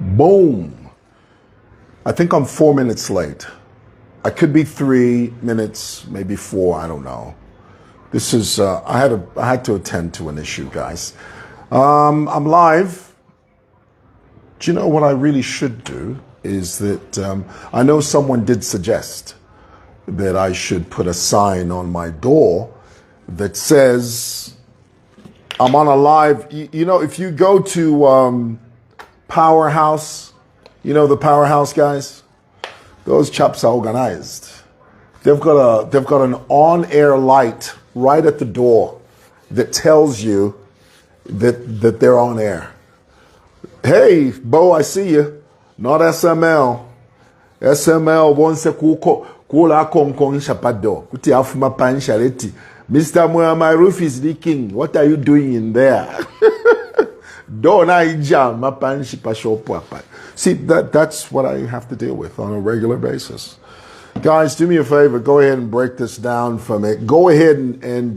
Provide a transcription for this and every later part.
Boom. I think I'm 4 minutes late. I could be 3 minutes, maybe 4, I don't know. This is, I had to attend to an issue, guys. I'm live. Do you know what I really should do is that, I know someone did suggest that I should put a sign on my door that says, I'm on a live, you know, if you go to Powerhouse, you know the Powerhouse guys? Those chaps are organized. They've got an on-air light right at the door that tells you that they're on air. Hey, Bo, I see you. Not SML. SML wonse kula konkon shapado. Kuti afuma pan shaleti. Mr. Mwewa, my roof is leaking. What are you doing in there? See, that's what I have to deal with on a regular basis. Guys, do me a favor. Go ahead and break this down for me. Go ahead and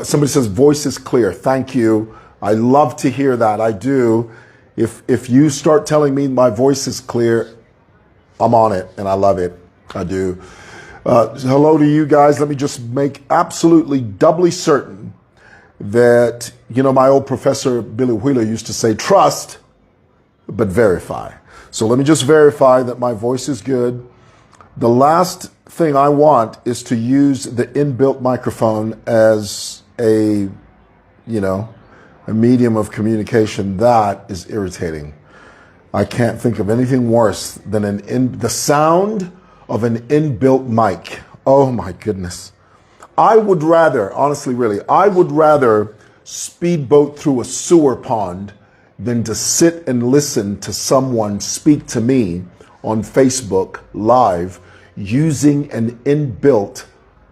somebody says voice is clear. Thank you. I love to hear that. I do. If you start telling me my voice is clear, I'm on it and I love it. I do. Hello to you guys. Let me just make absolutely doubly certain that, you know, my old professor, Billy Wheeler, used to say, trust, but verify. So let me just verify that my voice is good. The last thing I want is to use the inbuilt microphone as a, you know, a medium of communication. That is irritating. I can't think of anything worse than the sound of an inbuilt mic. Oh my goodness. I would rather, honestly, really, I would rather speedboat through a sewer pond than to sit and listen to someone speak to me on Facebook Live using an inbuilt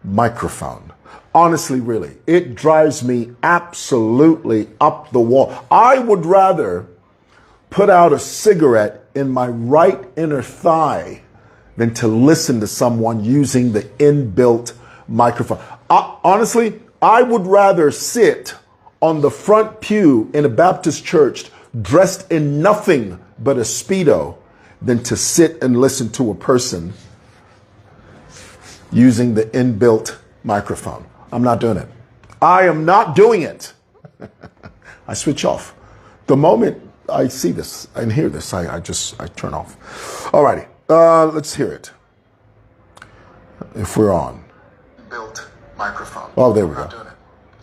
microphone. Honestly, really, it drives me absolutely up the wall. I would rather put out a cigarette in my right inner thigh than to listen to someone using the inbuilt microphone. Honestly, I would rather sit on the front pew in a Baptist church dressed in nothing but a Speedo than to sit and listen to a person using the inbuilt microphone. I'm not doing it. I am not doing it. I switch off. The moment I see this and hear this, I turn off. Alrighty, let's hear it. If we're on. Built microphone. Oh, there we go.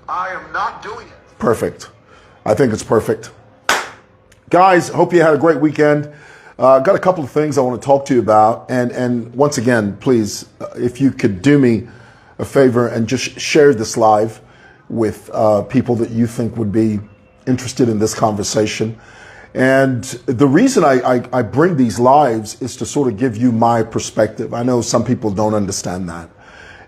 I am not doing it. Perfect. I think it's perfect. Guys, hope you had a great weekend. Got a couple of things I want to talk to you about. And once again, please, if you could do me a favor and just share this live with people that you think would be interested in this conversation. And the reason I bring these lives is to sort of give you my perspective. I know some people don't understand that.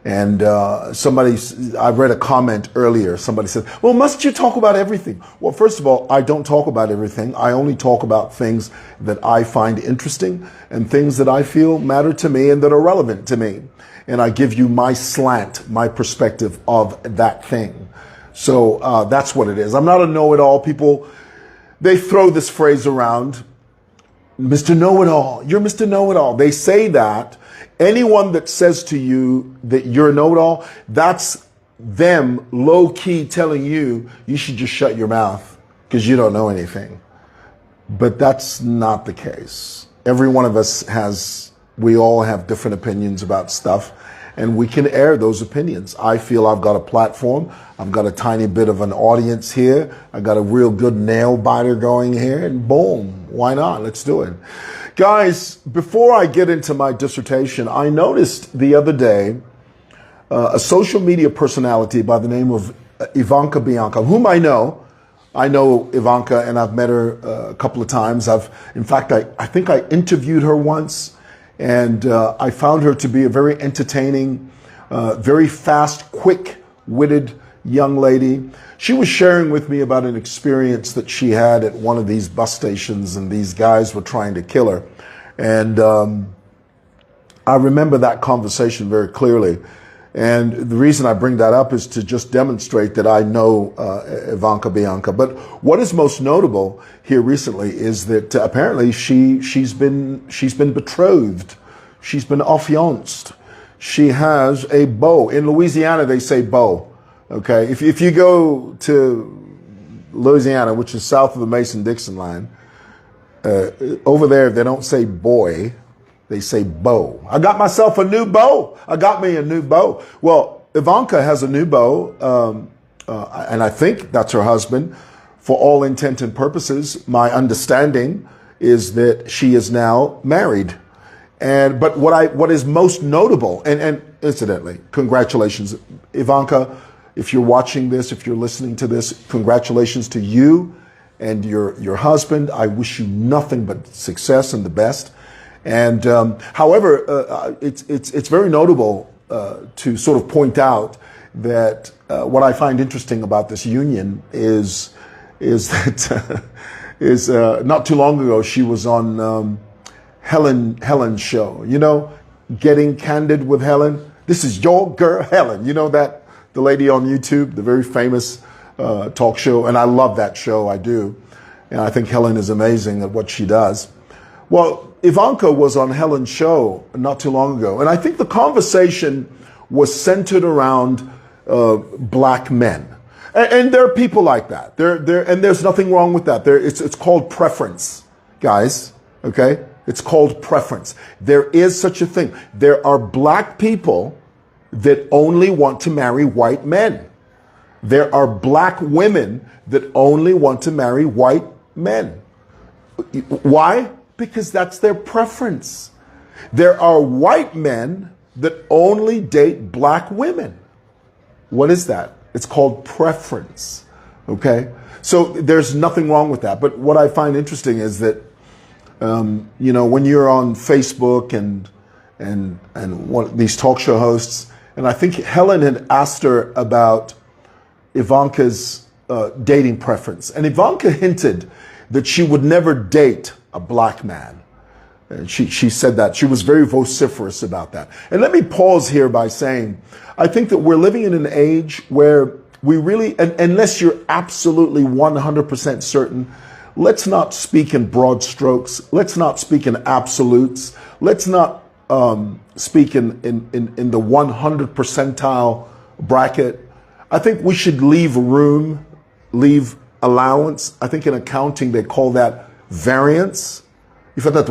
And I read a comment earlier. Somebody said, well, must you talk about everything? Well, first of all, I don't talk about everything. I only talk about things that I find interesting and things that I feel matter to me and that are relevant to me. And I give you my slant, my perspective of that thing. So that's what it is. I'm not a know-it-all. People, they throw this phrase around, Mr. Know-it-all. You're Mr. Know-it-all. They say that. Anyone that says to you that you're a know-it-all, that's them low-key telling you should just shut your mouth because you don't know anything. But that's not the case. Every one of us we all have different opinions about stuff, and we can air those opinions. I feel I've got a platform. I've got a tiny bit of an audience here. I got a real good nail biter going here, and boom, why not? Let's do it. Guys, before I get into my dissertation, I noticed the other day a social media personality by the name of Ivanka, whom I know. I know Ivanka, and I've met her a couple of times. In fact, I think I interviewed her once, and I found her to be a very entertaining, very fast, quick-witted young lady. She was sharing with me about an experience that she had at one of these bus stations, and these guys were trying to kill her. And I remember that conversation very clearly. And the reason I bring that up is to just demonstrate that I know Ivanka Bianca. But what is most notable here recently is that apparently she's been betrothed. She's been affianced. She has a beau. In Louisiana, they say beau. Okay, if you go to Louisiana, which is south of the Mason-Dixon line, over there they don't say boy. They say beau. I got myself a new beau. I got me a new beau. Well, Ivanka has a new beau, and I think that's her husband. For all intent and purposes, my understanding is that she is now married. But what is most notable, and incidentally, congratulations, Ivanka. If you're watching this, if you're listening to this, congratulations to you and your husband. I wish you nothing but success and the best. And however, it's very notable to sort of point out that what I find interesting about this union is that not too long ago she was on Helen's show. You know, Getting Candid with Helen. This is your girl Helen. You know that, the lady on YouTube, the very famous talk show, and I love that show. I do, and I think Helen is amazing at what she does. Well, Ivanka was on Helen's show not too long ago, and I think the conversation was centered around black men. And there are people like that. And there's nothing wrong with that. It's called preference, guys, okay? It's called preference. There is such a thing. There are black people that only want to marry white men. There are black women that only want to marry white men. Why? Because that's their preference. There are white men that only date black women. What is that? It's called preference. Okay? So there's nothing wrong with that. But what I find interesting is that, when you're on Facebook and these talk show hosts, and I think Helen had asked her about Ivanka's dating preference. And Ivanka hinted that she would never date a black man. And she said that. She was very vociferous about that. And let me pause here by saying, I think that we're living in an age where we really, unless you're absolutely 100% certain, let's not speak in broad strokes. Let's not speak in absolutes. Let's not speak in the 100 percentile bracket. I think we should leave room, leave allowance. I think in accounting they call that variance. If we don't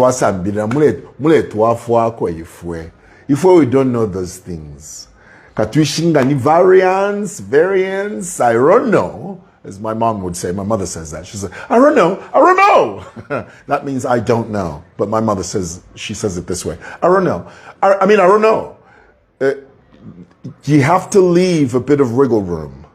know those things. Variance, I don't know. As my mom would say, my mother says that. She says, I don't know. That means I don't know. But my mother says, she says it this way. I don't know. I don't know. You have to leave a bit of wiggle room.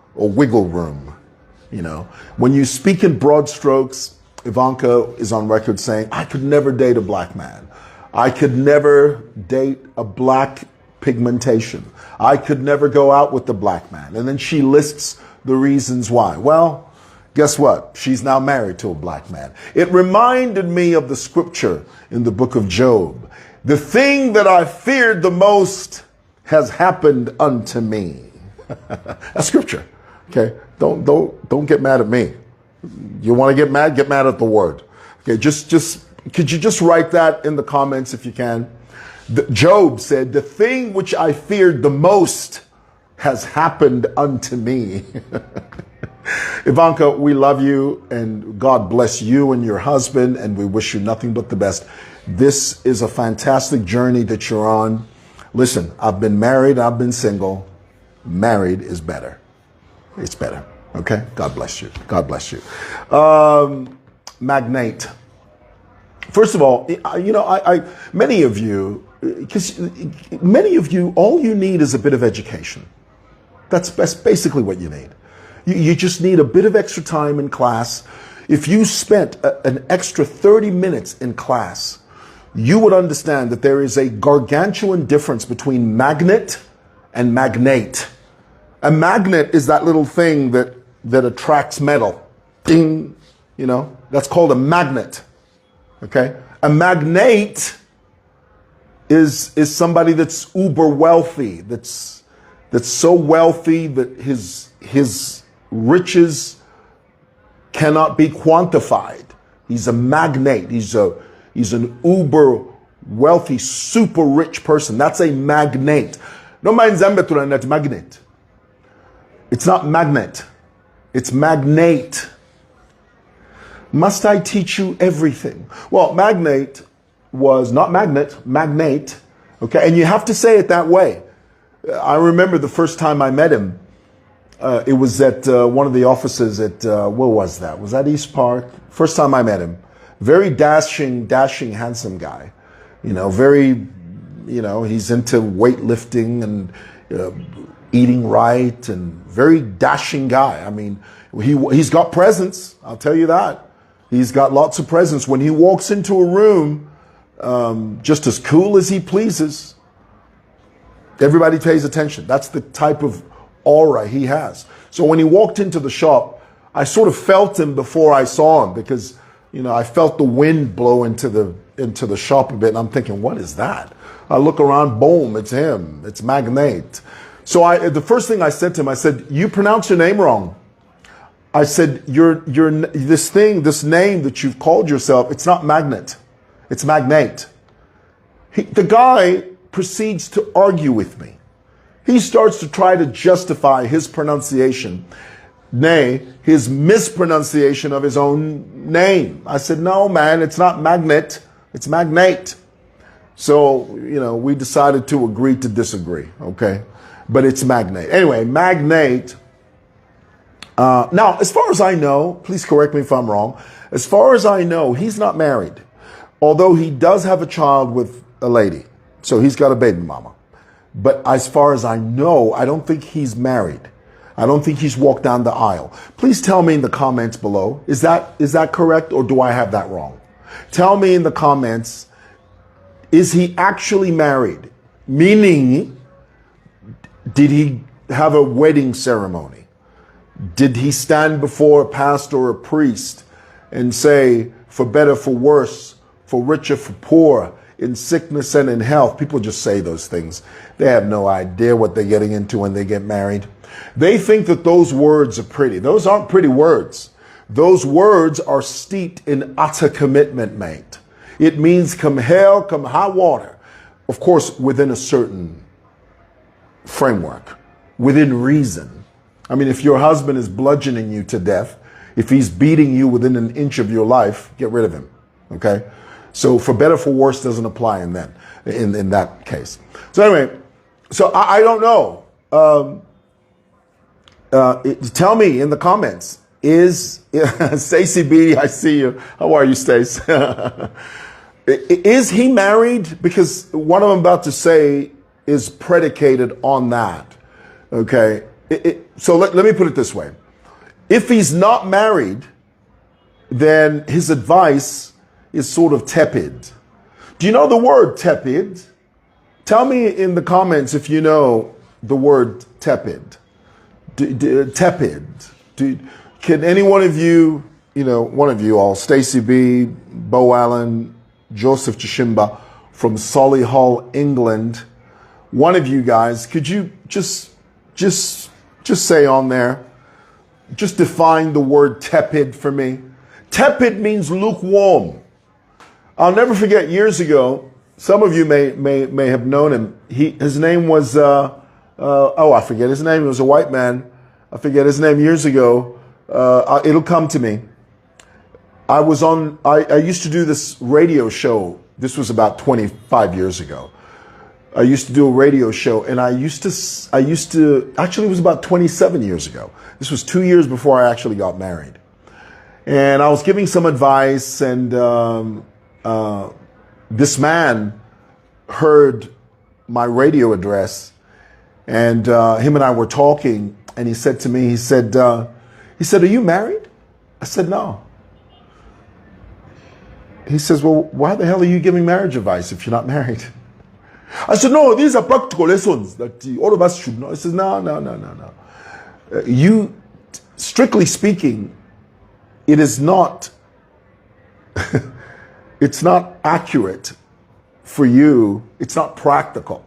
When you speak in broad strokes, Ivanka is on record saying, I could never date a black man. I could never date a black pigmentation. I could never go out with the black man. And then she lists the reasons why. Well, guess what? She's now married to a black man. It reminded me of the scripture in the book of Job. The thing that I feared the most has happened unto me. That's scripture. Okay? Don't get mad at me. You want to get mad at the word. Okay, could you just write that in the comments if you can? Job said, the thing which I feared the most has happened unto me. Ivanka, we love you and God bless you and your husband, and we wish you nothing but the best. This is a fantastic journey that you're on. Listen, I've been married, I've been single. Married is better. It's better. Okay? God bless you. God bless you. Magnate. First of all, many of you, all you need is a bit of education. That's basically what you need. You just need a bit of extra time in class. If you spent an extra 30 minutes in class, you would understand that there is a gargantuan difference between magnet and magnate. A magnet is that little thing that attracts metal. Ding, that's called a magnet. Okay? A magnate is somebody that's uber wealthy, that's that's so wealthy that his riches cannot be quantified. He's a magnate. He's an uber wealthy, super rich person. That's a magnate. No mind Zambetura magnate. It's not magnet. It's magnate. Must I teach you everything? Well, magnate was not magnet, magnate. Okay, and you have to say it that way. I remember the first time I met him. It was at one of the offices at, where was that? Was that East Park? First time I met him. Very dashing, handsome guy. You know, very, you know, he's into weightlifting and eating right, and very dashing guy. I mean, he's got presence, I'll tell you that. He's got lots of presence. When he walks into a room, just as cool as he pleases, everybody pays attention. That's the type of aura he has. So when he walked into the shop, I sort of felt him before I saw him, because, you know, I felt the wind blow into the shop a bit, and I'm thinking, what is that? I look around, boom, it's him. It's Magnate. So the first thing I said to him, I said, you pronounce your name wrong. I said, this name that you've called yourself, it's not Magnate, it's Magnate. The guy proceeds to argue with me. He starts to try to justify his pronunciation, nay, his mispronunciation of his own name. I said, no, man, it's not Magnate, it's Magnate. So, you know, we decided to agree to disagree, okay? But it's Magnate. Anyway, Magnate. Now, as far as I know, please correct me if I'm wrong, as far as I know, he's not married, although he does have a child with a lady. So he's got a baby mama. But as far as I know, I don't think he's married. I don't think he's walked down the aisle. Please tell me in the comments below, is that correct, or do I have that wrong? Tell me in the comments, is he actually married? Meaning, did he have a wedding ceremony? Did he stand before a pastor or a priest and say, for better, for worse, for richer, for poor, in sickness and in health? People just say those things. They have no idea what they're getting into when they get married. They think that those words are pretty. Those aren't pretty words. Those words are steeped in utter commitment, mate. It means come hell, come high water. Of course, within a certain framework, within reason. I mean, if your husband is bludgeoning you to death, if he's beating you within an inch of your life, get rid of him, okay? So for better, for worse doesn't apply in that case. So anyway, so I don't know. Tell me in the comments, is Stacey B, I see you. How are you, Stace? Is he married? Because what I'm about to say is predicated on that, okay? So let me put it this way. If he's not married, then his advice is sort of tepid. Do you know the word tepid? Tell me in the comments if you know the word tepid. Tepid. Can any one of you, one of you all, Stacey B, Bo Allen, Joseph Chishimba from Solihull, England, one of you guys, could you just say on there, just define the word tepid for me? Tepid means lukewarm. I'll never forget years ago, some of you may have known him. His name was, I forget his name. He was a white man. I forget his name years ago. It'll come to me. I used to do this radio show. This was about 25 years ago. I used to do a radio show, and I used to, actually it was about 27 years ago. This was 2 years before I actually got married. And I was giving some advice, and this man heard my radio address, and him and I were talking, and he said to me, he said, are you married? I said, no. He says, well, why the hell are you giving marriage advice if you're not married? I said, no, these are practical lessons that all of us should know. He says, no. Strictly speaking, it is not, it's not accurate for you. It's not practical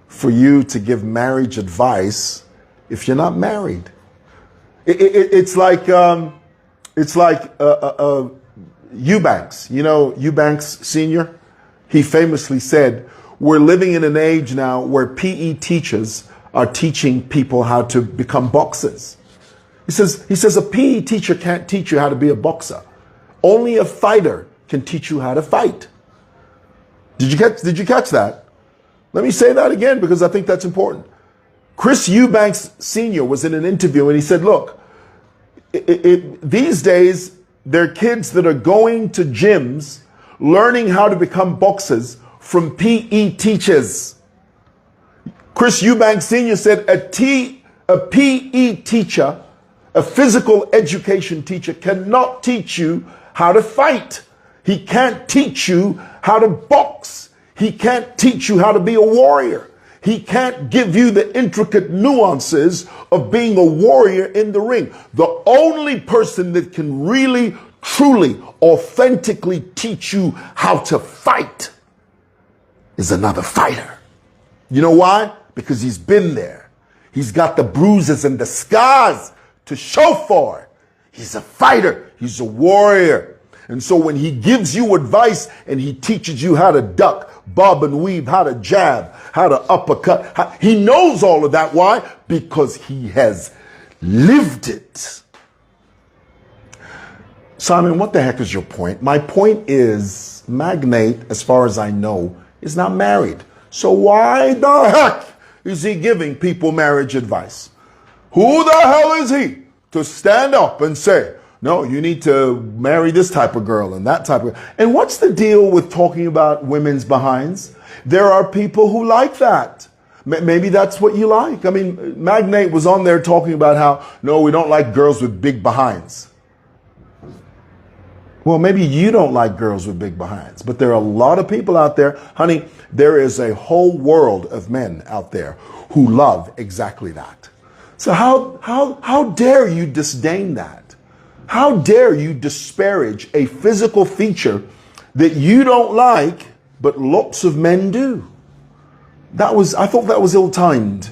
for you to give marriage advice if you're not married. It's like Eubanks. You know Eubanks Sr.? He famously said, we're living in an age now where PE teachers are teaching people how to become boxers. He says a PE teacher can't teach you how to be a boxer. Only a fighter can teach you how to fight. Did you catch that? Let me say that again because I think that's important. Chris Eubanks Sr. was in an interview and he said, look, these days, there are kids that are going to gyms learning how to become boxers from PE teachers. Chris Eubanks Sr. said a PE teacher, a physical education teacher, cannot teach you how to fight. He can't teach you how to box. He can't teach you how to be a warrior. He can't give you the intricate nuances of being a warrior in the ring. The only person that can really, truly, authentically teach you how to fight is another fighter. You know why? Because he's been there. He's got the bruises and the scars to show for it. He's a fighter. He's a warrior. And so when he gives you advice and he teaches you how to duck, bob and weave, how to jab, how to uppercut, he knows all of that. Why? Because he has lived it. Simon, what the heck is your point? My point is Magnate, as far as I know, is not married. So why the heck is he giving people marriage advice? Who the hell is he to stand up and say, no, you need to marry this type of girl and that type of girl? And what's the deal with talking about women's behinds? There are people who like that. Maybe that's what you like. I mean, Magnate was on there talking about how, no, we don't like girls with big behinds. Well, maybe you don't like girls with big behinds, but there are a lot of people out there. Honey, there is a whole world of men out there who love exactly that. So how dare you disdain that? How dare you disparage a physical feature that you don't like, but lots of men do? I thought that was ill-timed.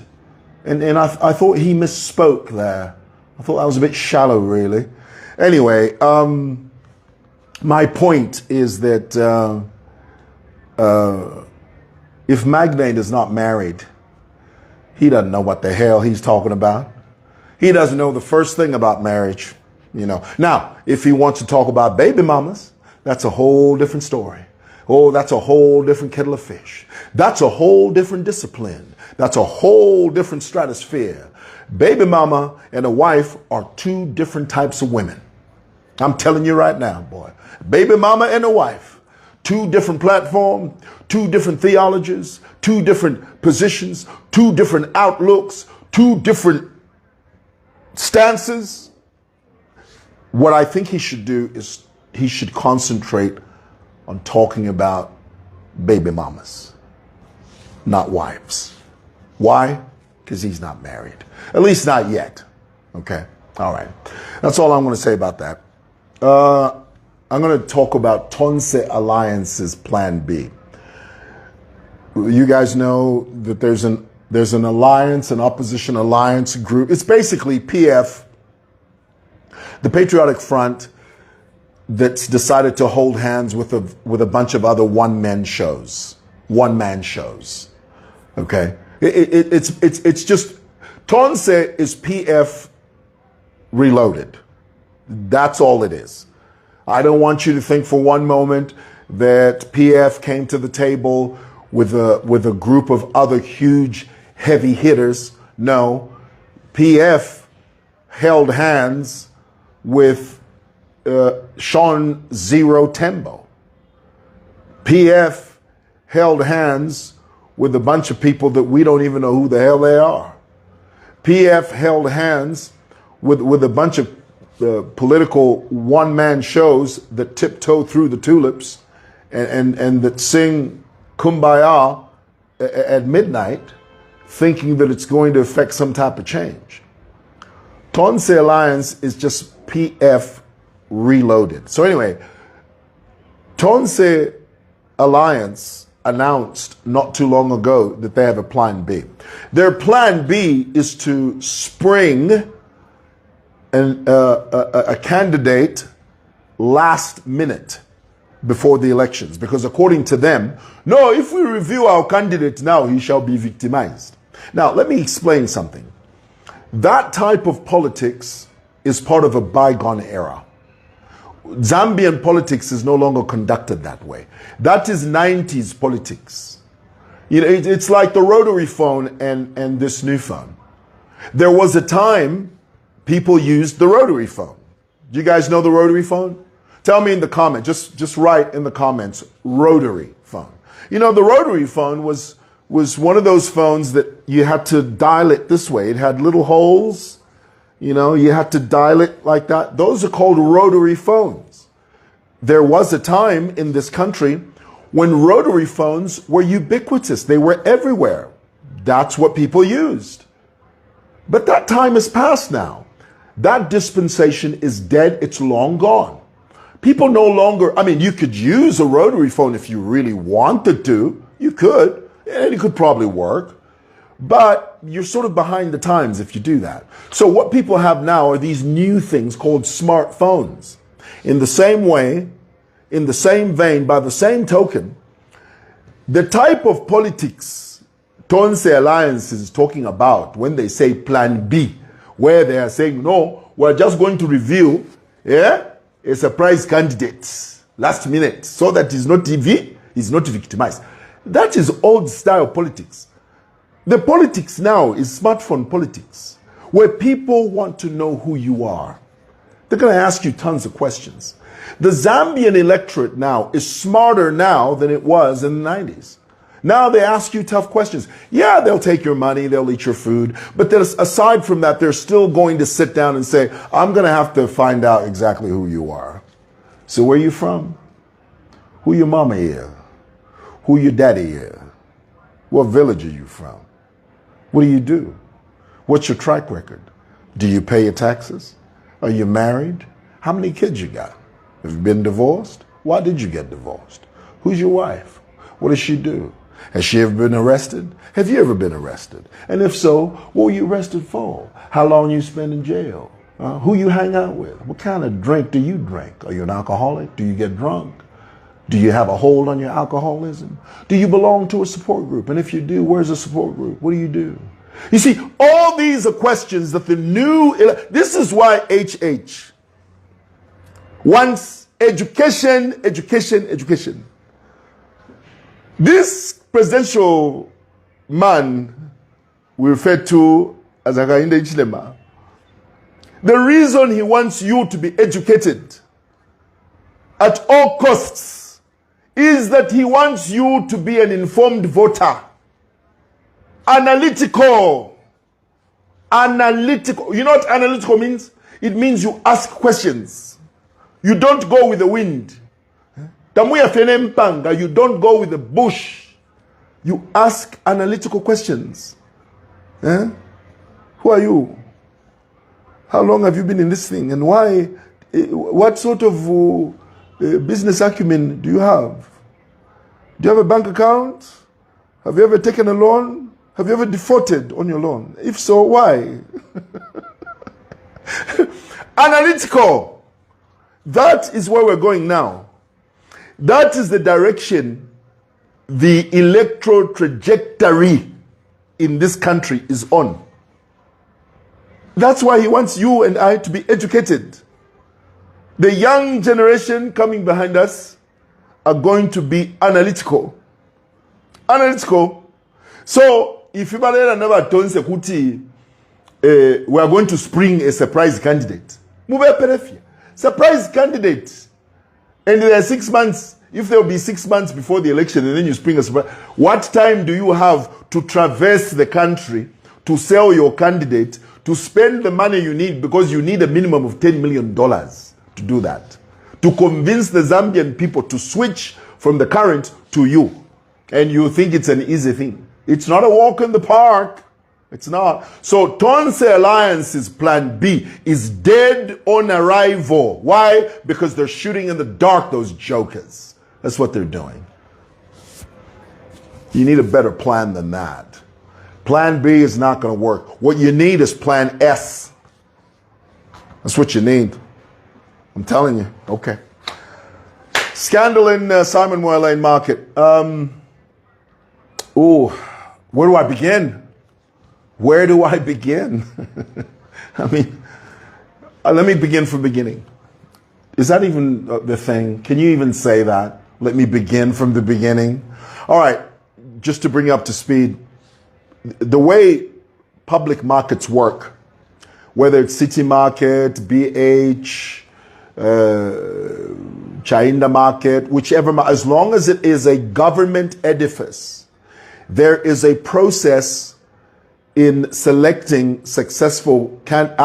And I thought he misspoke there. I thought that was a bit shallow, really. Anyway, my point is that if Magnate is not married, he doesn't know what the hell he's talking about. He doesn't know the first thing about marriage. You know. Now, if he wants to talk about baby mamas, that's a whole different story. Oh, that's a whole different kettle of fish. That's a whole different discipline. That's a whole different stratosphere. Baby mama and a wife are two different types of women. I'm telling you right now, boy. Baby mama and a wife, two different platforms, two different theologies, two different positions, two different outlooks, two different stances. What I think he should do is he should concentrate on talking about baby mamas, not wives. Why? Because he's not married. At least not yet. Okay? All right. That's all I'm going to say about that. I'm going to talk about Tonse Alliance's Plan B. You guys know that there's an alliance, an opposition alliance group. It's basically PF, the Patriotic Front, that's decided to hold hands with a bunch of other one-man shows. Okay? It's just, Tonse is PF reloaded. That's all it is. I don't want you to think for one moment that PF came to the table with a group of other huge heavy hitters. No, PF held hands with Sean Zero Tembo. PF held hands with a bunch of people that we don't even know who the hell they are. PF held hands with a bunch of political one-man shows that tiptoe through the tulips and that sing Kumbaya at midnight, thinking that it's going to affect some type of change. Tonse Alliance is just PF reloaded. So anyway, Tonse Alliance announced not too long ago that they have a plan B. Their plan B is to spring a candidate last minute before the elections, because according to them, no, if we review our candidate now, he shall be victimized. Now, let me explain something. That type of politics is part of a bygone era. Zambian politics is no longer conducted that way. That is 90s politics. You know, it's like the rotary phone and this new phone. There was a time people used the rotary phone. Do you guys know the rotary phone? Tell me in the comments, just write in the comments, rotary phone. You know, the rotary phone was one of those phones that you had to dial it this way. It had little holes, you know, you had to dial it like that. Those are called rotary phones. There was a time in this country when rotary phones were ubiquitous. They were everywhere. That's what people used. But that time has passed now. That dispensation is dead. It's long gone. People no longer, I mean, you could use a rotary phone if you really wanted to. You could, and it could probably work. But you're sort of behind the times if you do that. So what people have now are these new things called smartphones. In the same way, in the same vein, by the same token, the type of politics Tonse Alliance is talking about when they say Plan B, where they are saying, no, we're just going to reveal a surprise candidate last minute so that he's not victimized. That is old style politics. The politics now is smartphone politics, where people want to know who you are. They're going to ask you tons of questions. The Zambian electorate now is smarter now than it was in the 90s. Now they ask you tough questions. Yeah, they'll take your money, they'll eat your food, but aside from that, they're still going to sit down and say, I'm going to have to find out exactly who you are. So where are you from? Who your mama is? Who your daddy is? What village are you from? What do you do? What's your track record? Do you pay your taxes? Are you married? How many kids you got? Have you been divorced? Why did you get divorced? Who's your wife? What does she do? Has she ever been arrested? Have you ever been arrested? And if so, what were you arrested for? How long you spend in jail? Who you hang out with? What kind of drink do you drink? Are you an alcoholic? Do you get drunk? Do you have a hold on your alcoholism? Do you belong to a support group? And if you do, where's the support group? What do you do? You see, all these are questions that the new, this is why HH wants education, education, education. This presidential man we refer to as Hakainde Hichilema, the reason he wants you to be educated at all costs is that he wants you to be an informed voter. Analytical. Analytical. You know what analytical means? It means you ask questions. You don't go with the wind. You don't go with the bush. You ask analytical questions. Who are you? How long have you been in this thing? And why? What sort of business acumen do you have? Do you have a bank account? Have you ever taken a loan? Have you ever defaulted on your loan? If so, why? Analytical. That is where we're going now. That is the direction the electoral trajectory in this country is on. That's why he wants you and I to be educated. The young generation coming behind us are going to be analytical. Analytical. So, if you never told Sekuti, we are going to spring a surprise candidate. Surprise candidate. And there are 6 months, if there will be 6 months before the election and then you spring a surprise, what time do you have to traverse the country to sell your candidate, to spend the money you need, because you need a minimum of $10 million to do that, to convince the Zambian people to switch from the current to you. And you think it's an easy thing. It's not a walk in the park. It's not. So Tonse Alliance's plan B is dead on arrival. Why? Because they're shooting in the dark, those jokers. That's what they're doing. You need a better plan than that. Plan B is not going to work. What you need is plan S. That's what you need. I'm telling you. Okay. Scandal in Simon Moyalane Market. Where do I begin? Where do I begin? I mean, let me begin from the beginning. Is that even the thing? Can you even say that? Let me begin from the beginning. All right, just to bring you up to speed, the way public markets work, whether it's City Market, BH, Chainda Market, whichever, as long as it is a government edifice, there is a process in selecting successful candidates,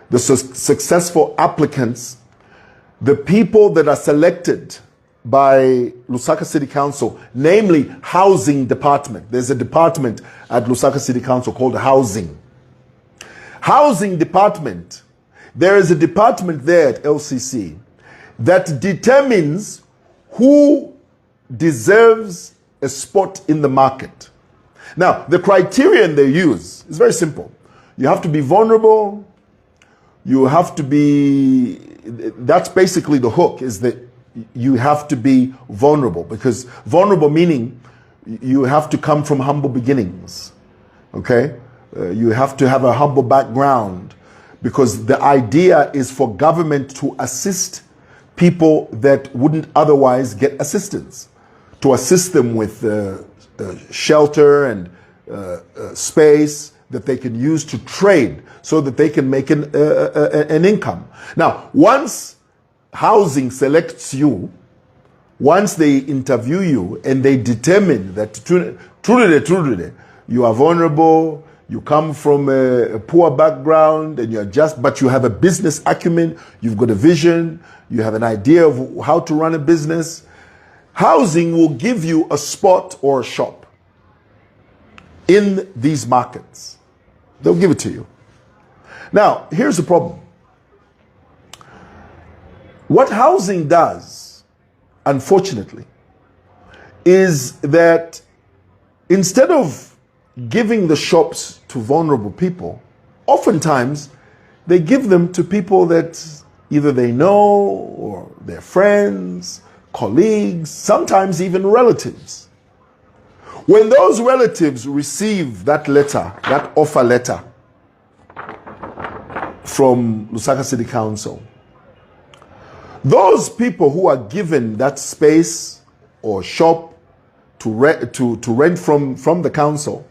the successful applicants, the people that are selected by Lusaka City Council, namely Housing Department. There's a department at Lusaka City Council called Housing. Housing Department, there is a department there at LCC that determines who deserves a spot in the market. Now, the criterion they use is very simple. You have to be vulnerable. You have to be, that's basically the hook, is that you have to be vulnerable, because vulnerable meaning you have to come from humble beginnings, okay? You have to have a humble background, because the idea is for government to assist people that wouldn't otherwise get assistance, to assist them with shelter and space that they can use to trade so that they can make an income. Now, once Housing selects you, once they interview you and they determine that truly you are vulnerable, you come from a poor background, and but you have a business acumen, you've got a vision, you have an idea of how to run a business, Housing will give you a spot or a shop in these markets. They'll give it to you. Now, here's the problem. What Housing does, unfortunately, is that instead of giving the shops to vulnerable people, oftentimes they give them to people that either they know or their friends, colleagues, sometimes even relatives. When those relatives receive that letter, that offer letter from Lusaka City Council, those people who are given that space or shop to rent from the council,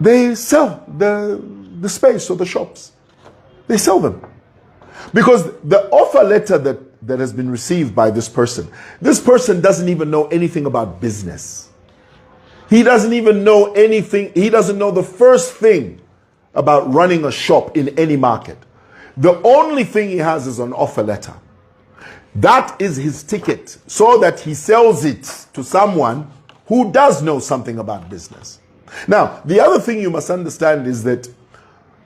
they sell the space or the shops. They sell them. Because the offer letter that has been received by this person doesn't even know anything about business. He doesn't even know anything. He doesn't know the first thing about running a shop in any market. The only thing he has is an offer letter. That is his ticket, so that he sells it to someone who does know something about business. Now, the other thing you must understand is that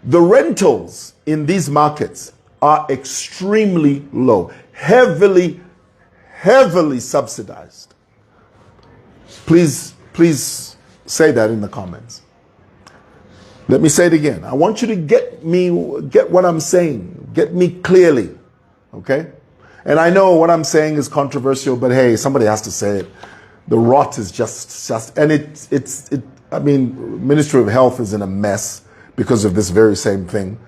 the rentals in these markets are extremely low, heavily subsidized. Please say that in the comments. Let me say it again. I want you to get what I'm saying. Get me clearly, okay? And I know what I'm saying is controversial, but hey, somebody has to say it. The rot is just, and I mean, Ministry of Health is in a mess because of this very same thing.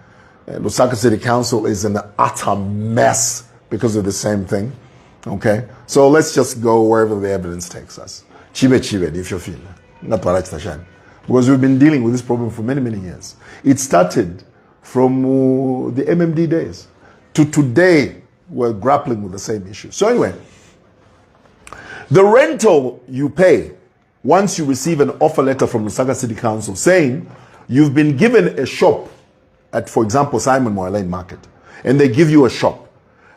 Lusaka City Council is in an utter mess because of the same thing, okay? So let's just go wherever the evidence takes us. Chibe, if you feel. Because we've been dealing with this problem for many, many years. It started from the MMD days to today. We're grappling with the same issue. So anyway, the rental you pay once you receive an offer letter from the Lusaka City Council saying you've been given a shop at, for example, Simon Moyalane Market, and they give you a shop.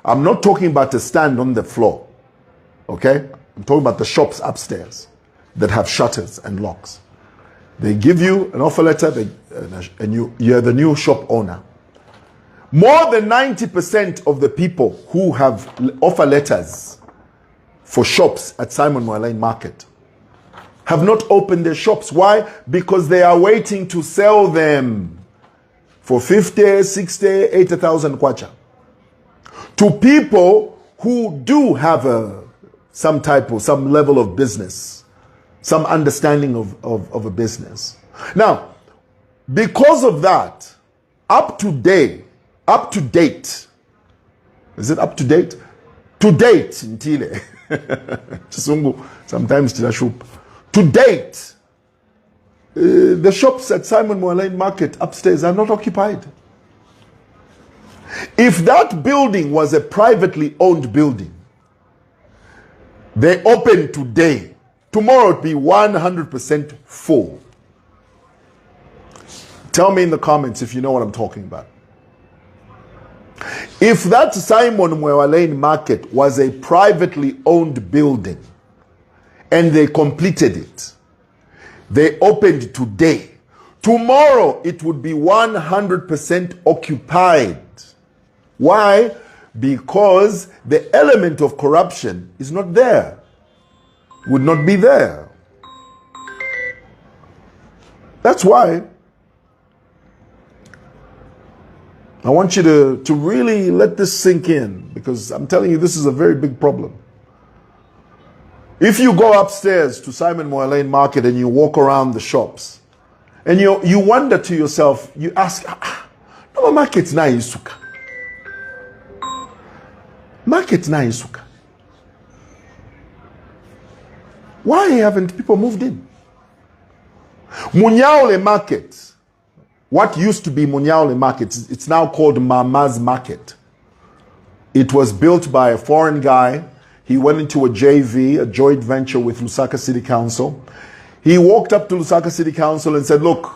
I'm not talking about a stand on the floor, okay? I'm talking about the shops upstairs that have shutters and locks. They give you an offer letter, and you're the new shop owner. More than 90% of the people who have offer letters for shops at Simon Mwelane Market have not opened their shops. Why? Because they are waiting to sell them for 50, 60, 80,000 kwacha to people who do have some level of business, some understanding of a business. Now, because of that, up to date, is it up to date? To date, in Chile. Sometimes to date, the shops at Simon Mwelane Market upstairs are not occupied. If that building was a privately owned building, they open today, tomorrow it'd be 100% full. Tell me in the comments if you know what I'm talking about. If that Simon Mwelane Market was a privately owned building and they completed it, they opened today, tomorrow it would be 100% occupied. Why? Because the element of corruption is not there, would not be there. That's why I want you to really let this sink in, because I'm telling you, this is a very big problem. If you go upstairs to Simon Mwelane Market and you walk around the shops, and you wonder to yourself, you ask, no, market's na isuka. Market's na isuka. Why haven't people moved in? Munyaole Market, what used to be Munyaole Market, it's now called Mama's Market. It was built by a foreign guy. He went into a JV, a joint venture with Lusaka City Council. He walked up to Lusaka City Council and said, look,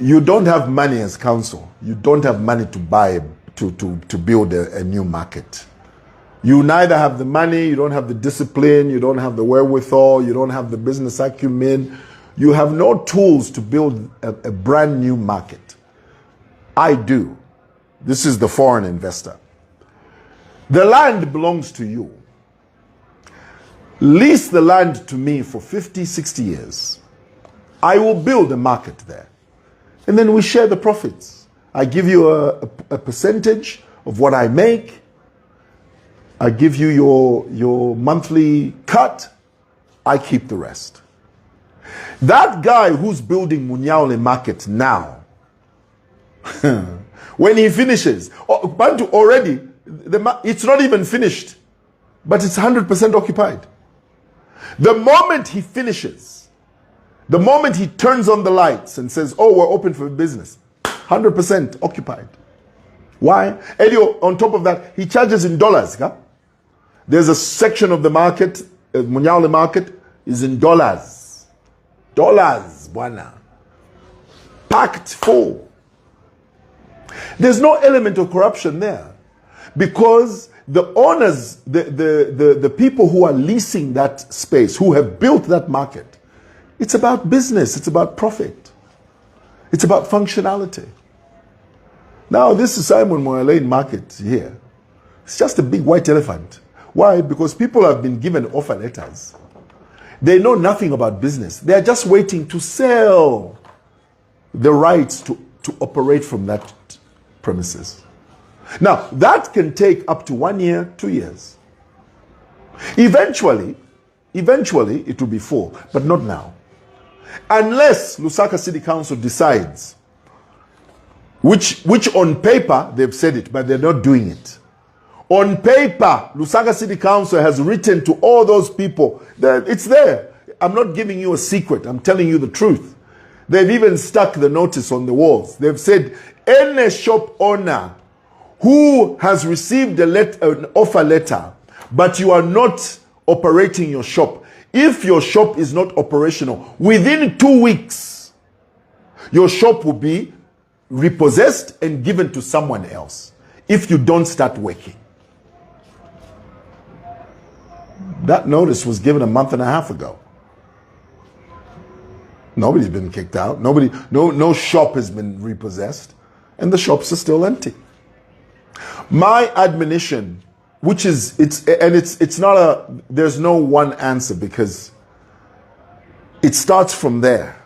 you don't have money as council. You don't have money to buy, to build a new market. You neither have the money, you don't have the discipline, you don't have the wherewithal, you don't have the business acumen. You have no tools to build a brand new market. I do. This is the foreign investor. The land belongs to you. Lease the land to me for 50, 60 years. I will build a market there. And then we share the profits. I give you a percentage of what I make. I give you your monthly cut. I keep the rest. That guy who's building Munyaole Market now, when he finishes, Bantu already, it's not even finished, but it's 100% occupied. The moment he finishes, the moment he turns on the lights and says, oh, we're open for business, 100% occupied. Why? Elio, on top of that, he charges in dollars. Huh? There's a section of the market, Munyaole Market, is in dollars. Dollars, bwana. Packed full. There's no element of corruption there, because the owners, the people who are leasing that space, who have built that market, it's about business, it's about profit, it's about functionality. Now this is Simon Mwelane Market here. It's just a big white elephant. Why? Because people have been given offer letters. They know nothing about business. They are just waiting to sell the rights to operate from that premises. Now, that can take up to 1 year, 2 years. Eventually, it will be full, but not now. Unless Lusaka City Council decides, which on paper, they've said it, but they're not doing it. On paper, Lusaka City Council has written to all those people that it's there. I'm not giving you a secret. I'm telling you the truth. They've even stuck the notice on the walls. They've said, any shop owner who has received an offer letter, but you are not operating your shop, if your shop is not operational, within 2 weeks, your shop will be repossessed and given to someone else if you don't start working. That notice was given a month and a half ago. Nobody's been kicked out. No shop has been repossessed, and the shops are still empty. My admonition which is, it's not there's no one answer, because it starts from there.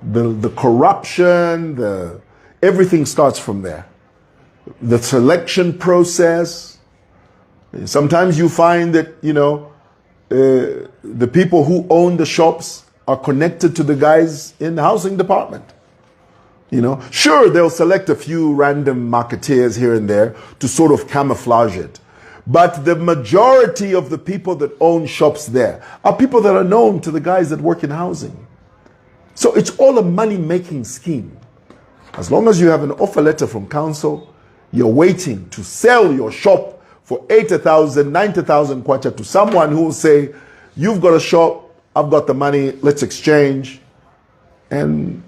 The corruption, everything starts from there. The selection process. Sometimes you find that, the people who own the shops are connected to the guys in the housing department. Sure, they'll select a few random marketeers here and there to sort of camouflage it. But the majority of the people that own shops there are people that are known to the guys that work in housing. So it's all a money-making scheme. As long as you have an offer letter from council, you're waiting to sell your shop for 80,000, 90,000 kwacha to someone who will say, you've got a shop, I've got the money, let's exchange. And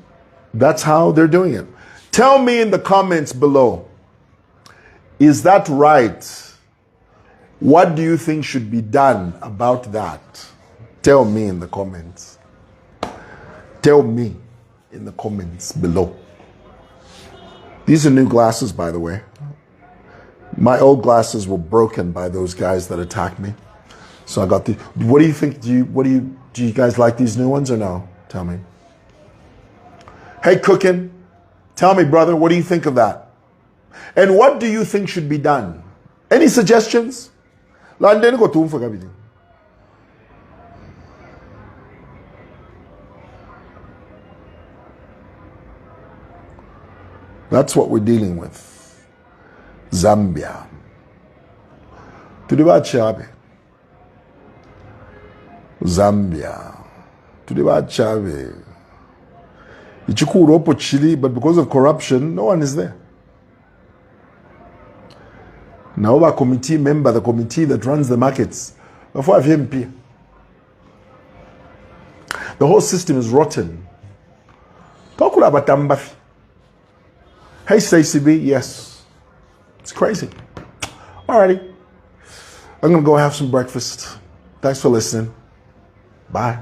that's how they're doing it. Tell me in the comments below, is that right? What do you think should be done about that? Tell me in the comments. Tell me in the comments below. These are new glasses, by the way. My old glasses were broken by those guys that attacked me. So I got the. What do you think? Do you guys like these new ones or no? Tell me. Hey, Cookin, tell me, brother, what do you think of that? And what do you think should be done? Any suggestions? That's what we're dealing with. Zambia. Zambia. Ichikuropo Chile, but because of corruption, no one is there. Now, our committee member, the committee that runs the markets, before I've MP. The whole system is rotten. Hey, Stacey B, yes. It's crazy. Alrighty. I'm going to go have some breakfast. Thanks for listening. Bye.